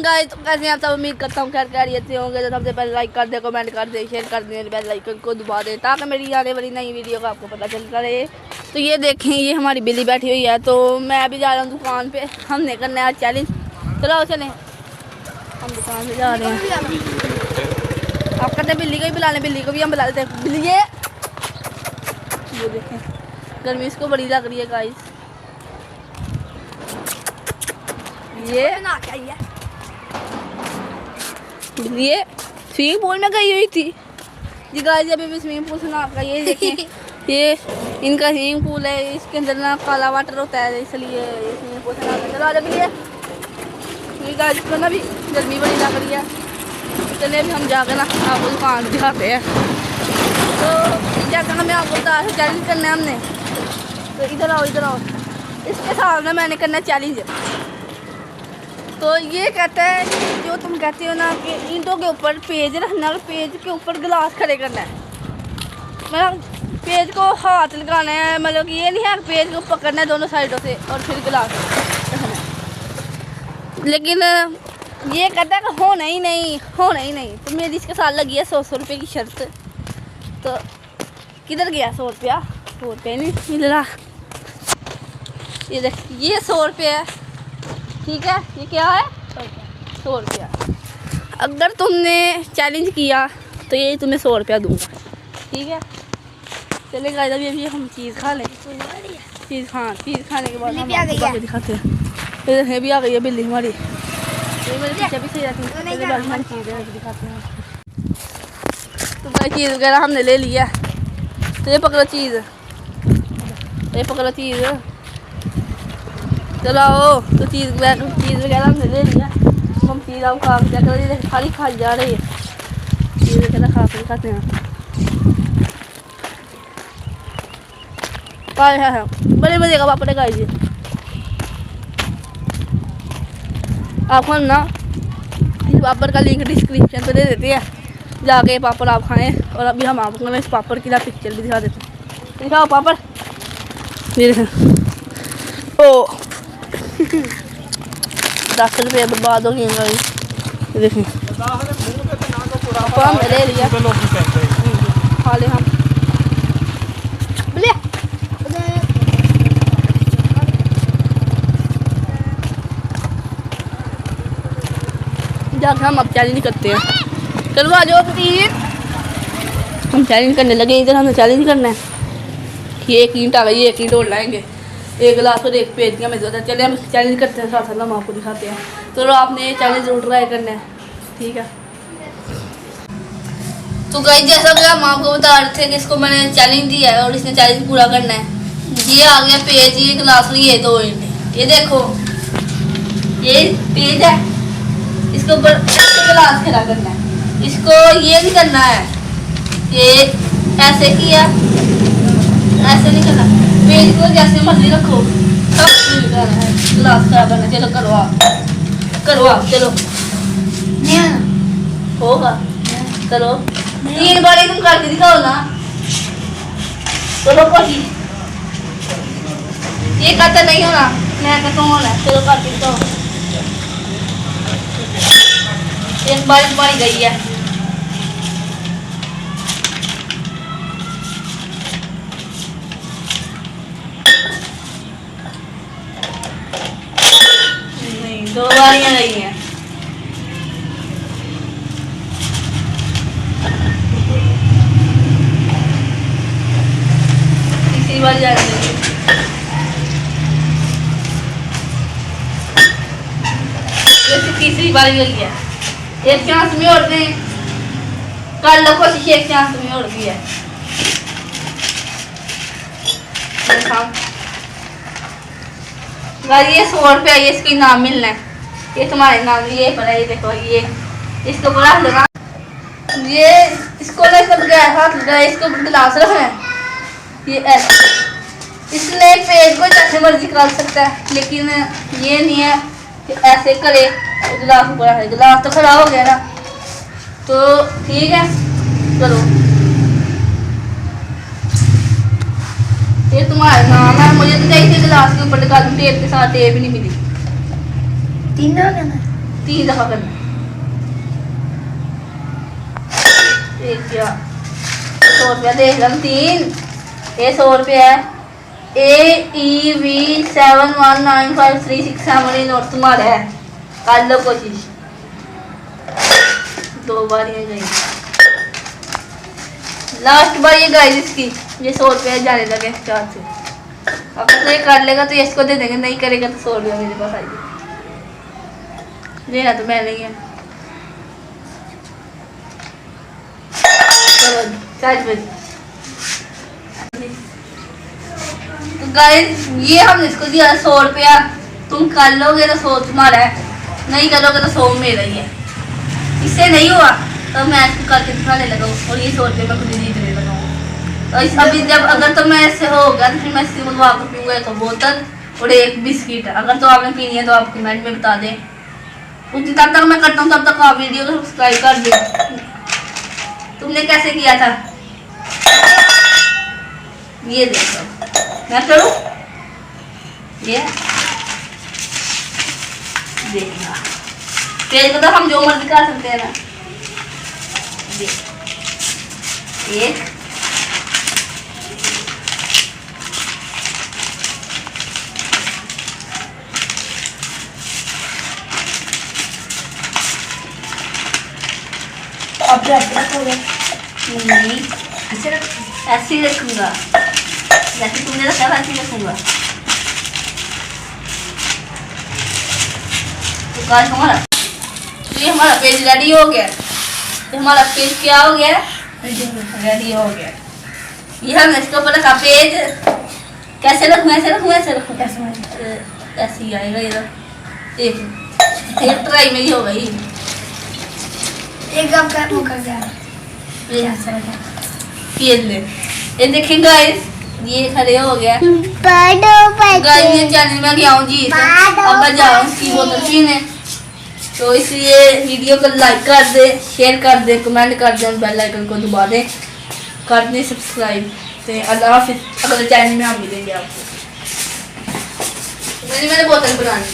Guys, तो कैसे आप सब? उम्मीद करता हूँ खैर खैरियत से होंगे। तो सबसे पहले लाइक कर दे, कमेंट कर दे, शेयर कर दे, बेल आइकन को दबा दे ताकि मेरी आने वाली नई वीडियो का आपको पता चलता रहे। तो ये देखें, ये हमारी बिल्ली बैठी हुई है। तो मैं अभी जा रहा हूँ दुकान पे, हमने करना है आज चैलेंज। चलो चलें, हम दुकान पे जा रहे हैं। आप कहते हैं बिल्ली को ही बुला लें, बिल्ली को भी हम बुला लेते हैं। बिल्ली ये देखें, गर्मी इसको बड़ी लग रही है गाइस। ये स्विमिंग पूल में गई हुई थी जी गाइस। अभी भी स्विमिंग पूल सुना आपका, ये देखिए ये इनका स्विमिंग पूल है। इसके अंदर ना काला वाटर होता है, इसलिए ये स्विमिंग पूल सुना। चलो आज अभी ये गाइस को ना भी गर्मी बड़ी लग रही है। चलिए अभी हम जाकर ना आपको दुकान दिखाते हैं। तो क्या करना, मैं आपको बता रहा हूँ चैलेंज करना है हमने। तो इधर आओ, इधर आओ। इसके सामने मैंने करना है चैलेंज। तो ये कहता है जो तुम कहते हो ना कि ईंटों के ऊपर पेज रखना और पेज के ऊपर गिलास खड़े करना है। मतलब पेज को हाथ लगाना है, मतलब कि ये नहीं है पेज को पकड़ना है दोनों साइडों से और फिर गिलास रखना है। लेकिन ये कहता है कि होना ही नहीं, होना ही नहीं। तो मेरी इसके साथ लगी है 100 रुपये की शर्त। तो किधर गया 100 रुपया? 100 रुपये नहीं मिल रहा। ये देख, ये 100 रुपये है, ठीक है। ये क्या है? 100 रुपया। अगर तुमने चैलेंज किया तो ये तुम्हें 100 रुपया दूंगा, ठीक है। चले गाइस, अभी हम चीज़ खा लें। चीज़ खाने के बाद हम आपको दिखाते हैं। ये भी आ गई है बिल्ली हमारी। ये मेरे पीछे भी सही रहती है। चीज़ें दिखाते हैं। तो भाई चीज़ वगैरह हमने ले लिया। तो ये पकड़ो चीज़, ये पकड़ो चीज़। चलो आओ। तो चीज़ वगैरह हमने ले लिया। हम चीज़ आप खा क्या कर रही है, खाली खा जा रही है। चीज़ वगैरह खा कर खाते हैं। है बड़े मज़े का पापड़ है जी। आपको ना इस पापड़ का लिंक डिस्क्रिप्शन पे दे देते हैं, जाके पापड़ आप खाएं। और अभी हम आपको ना इस पापड़ की ना पिक्चर भी दिखा देते हैं। दिखाओ पापड़, ये देखें। ओ 10 रुपये बर्बाद हो गए भाई। देखें पापड़ हमने ले लिया, खा ले हम। जाकर हम अब चैलेंज करते हैं। चलो आ जाओ प्लीज, हम चैलेंज करने लगे। इधर हमें चैलेंज करना है कि एक ईंट आ गई, एक ईंट और लाएंगे, एक गिलास और एक पेज का में ज़्यादा। चले हम चैलेंज करते हैं, साथ साथ हम आपको दिखाते हैं। चलो आपने ये चैलेंज जरूर ट्राई करना है, ठीक है। तो गाइस, जैसा कि हम आपको बता रहे थे कि इसको मैंने चैलेंज दिया है और इसने चैलेंज पूरा करना है। ये आ गया पेज, ये गिलास, ये 2 ईंट। ये देखो, ये पेज है, इसके ऊपर गिलास खड़ा करना है। इसको ये नहीं करना है, ये ऐसे किया, ऐसे नहीं करना। पेज को जैसे मर्जी रखो, सब करना है। गिलास खड़ा करना। चलो करो आप, चलो होगा। चलो 3 बार तुम करके दिखाओ ना। चलो कोशिश, ये कहता नहीं होना, मैं कहता हूँ होना। चलो करके दिखाओ। एक बार गई है। नहीं, 2 बारियां गई हैं। तीसरी बार जा रही है। तीसरी बार गई है। एक चांस में और दें, कर लो कोशिश। एक चांस में और भी है। ये 100 रुपया, ये इसके नाम मिलना है। ये तुम्हारे नाम, ये पर है। ये देखो, ये इसको रख देना। ये इसको ना सब हाथ लगा, इसको गिलास रखना है। ये ऐसे, इसने पेज को जैसे मर्जी कर सकता है, लेकिन ये नहीं है कि ऐसे करे। गिलास ऊपर है, गिलास तो खड़ा हो गया ना, तो ठीक है। चलो ये तुम्हारा नाम है। मुझे तो चाहिए गिलास के ऊपर टेप के साथ, टेप नहीं मिली। 3 हो गया ना। 3 दफा करना है। एक क्या 100 रुपया देख लम 3 ये 100 रुपया है। AEV71195367 नोट तुम्हारा है। कर लो कोशिश। 2 बार ये गई लास्ट बार ये गाइस इसकी ये 100 रुपया जाने लगे चार से। अब तो ये कर लेगा तो इसको दे देंगे नहीं करेगा तो 100 रुपया मेरे पास आएगी। लेना तो मैं नहीं है। तो गाइस ये हमने इसको दिया 100 रुपया। तुम कर लोगे तो 100 तुम्हारा है नहीं करोगे तो 100 मेरा ही है। इससे नहीं हुआ तो मैं इसको करके दिखाने लगा और ये 100 रुपये मैं खुद ही जीतने लगा। तो अभी जब अगर तो मैं ऐसे होगा तो फिर मैं इसकी मंगवा कर पीऊँगा 1 बोतल और 1 बिस्किट। अगर तो आपने पीनी है तो आप कमेंट में बता दें। उसी तब तक मैं करता हूँ तब तक आप वीडियो को सब्सक्राइब कर दो। तुमने कैसे किया था ये देखो मैं करूँ ये देखना पेज को तो हम जो मर्जी कर सकते हैं ना। एक अब रखोगे नहीं ऐसे ही रखूंगा जैसे तुमने रखा था ऐसे ही रखूंगा। तो गाइस ये हमारा पेज रेडी हो गया। तो हमारा पेज क्या हो गया रेडी हो गया। ये हम इसके ऊपर रखा पेज कैसे रखूँ ऐसे रखूँ ऐसे रखूँ ऐसे ही आएगा ये एक ट्राई में ही हो गई। एक कप का मुंह कर दिया ये ले ये देखिए गाइस ये खड़े हो गया। गाइस ये चैनल में गया हूँ जी अब मैं जा रहा हूँ इसकी बोतल पीने। तो इसलिए वीडियो को लाइक कर दे शेयर कर दे कमेंट कर दे बेल आइकन को दबा दे कर दे सब्सक्राइब। तो अल्लाह हाफिज़ अगले चैनल में हम मिलेंगे आपको। मैंने बोतल बनानी